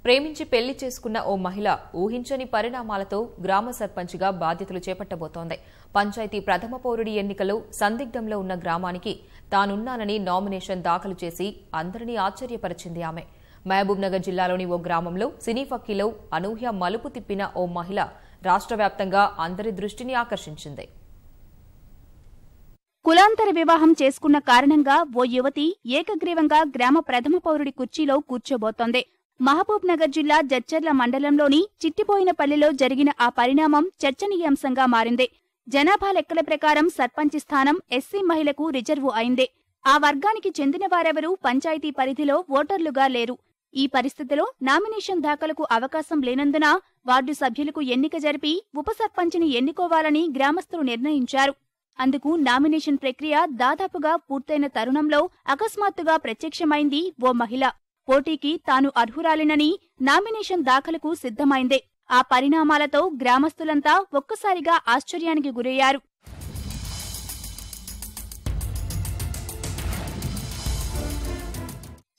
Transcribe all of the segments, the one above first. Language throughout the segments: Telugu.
ప్రేమించి పెళ్లి చేసుకున్న ఓ మహిళ ఊహించని పరిణామాలతో గ్రామ సర్పంచ్గా బాధ్యతలు చేపట్టబోతోంది. పంచాయతీ ప్రథమ పౌరుడి ఎన్నికలో సందిగ్ధంలో ఉన్న గ్రామానికి తానున్నానని నామినేషన్ దాఖలు చేసి అందరినీ ఆశ్చర్యపరిచింది ఆమె. మహబూబ్నగర్ జిల్లాలోని ఓ గ్రామంలో సినీ ఫక్కీలో అనూహ్య మలుపు తిప్పిన ఓ మహిళ రాష్ట్ర వ్యాప్తంగా అందరి దృష్టిని ఆకర్షించింది. కులాంతర వివాహం చేసుకున్న కారణంగా ఓ యువతి ఏకగ్రీవంగా గ్రామ ప్రథమ పౌరుడి కుర్చీలో కూర్చోబోతోంది. మహబూబ్ నగర్ జిల్లా జడ్చర్ల మండలంలోని చిట్టిపోయినపల్లిలో జరిగిన ఆ పరిణామం చర్చనీయాంశంగా మారింది. జనాభా లెక్కల ప్రకారం సర్పంచ్ స్థానం ఎస్సీ మహిళకు రిజర్వు అయింది. ఆ వర్గానికి చెందిన వారెవరూ పంచాయతీ పరిధిలో ఓటర్లుగా లేరు. ఈ పరిస్థితిలో నామినేషన్ దాఖలకు అవకాశం లేనందున వార్డు సభ్యులకు ఎన్నిక జరిపి ఉప సర్పంచ్ని ఎన్నుకోవాలని గ్రామస్తులు నిర్ణయించారు. అందుకు నామినేషన్ ప్రక్రియ దాదాపుగా పూర్తయిన తరుణంలో అకస్మాత్తుగా ప్రత్యక్షమైంది ఓ మహిళ. పోటీకి తాను అర్హురాలినని నామినేషన్ దాఖలకు సిద్ధమైంది. ఆ పరిణామాలతో గ్రామస్తులంతా ఒక్కసారిగా ఆశ్చర్యానికి గురయ్యారు.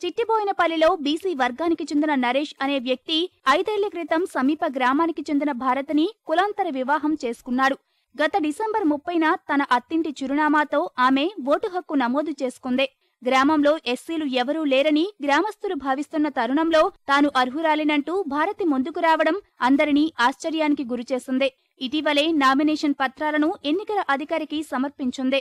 చిట్టిబోయినపల్లిలో బీసీ వర్గానికి చెందిన నరేష్ అనే వ్యక్తి 5 ఏళ్ల క్రితం సమీప గ్రామానికి చెందిన భారతిని కులాంతర వివాహం చేసుకున్నాడు. గత డిసెంబర్ 30న తన అత్తింటి చిరునామాతో ఆమె ఓటు హక్కు నమోదు చేసుకుంది. గ్రామంలో ఎస్సీలు ఎవరూ లేరని గ్రామస్తులు భావిస్తున్న తరుణంలో తాను అర్హురాలినంటూ భారతి ముందుకు రావడం అందరినీ ఆశ్చర్యానికి గురిచేసింది. ఇటీవలే నామినేషన్ పత్రాలను ఎన్నికల అధికారికి సమర్పించింది.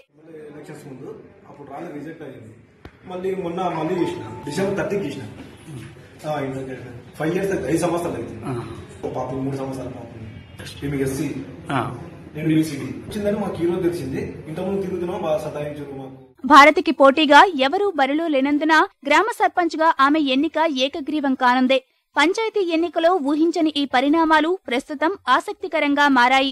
భారతికి పోటీగా ఎవరూ బరిలో లేనందున గ్రామ సర్పంచ్గా ఆమె ఎన్నిక ఏకగ్రీవం కానుంది. పంచాయతీ ఎన్నికలో ఊహించని ఈ పరిణామాలు ప్రస్తుతం ఆసక్తికరంగా మారాయి.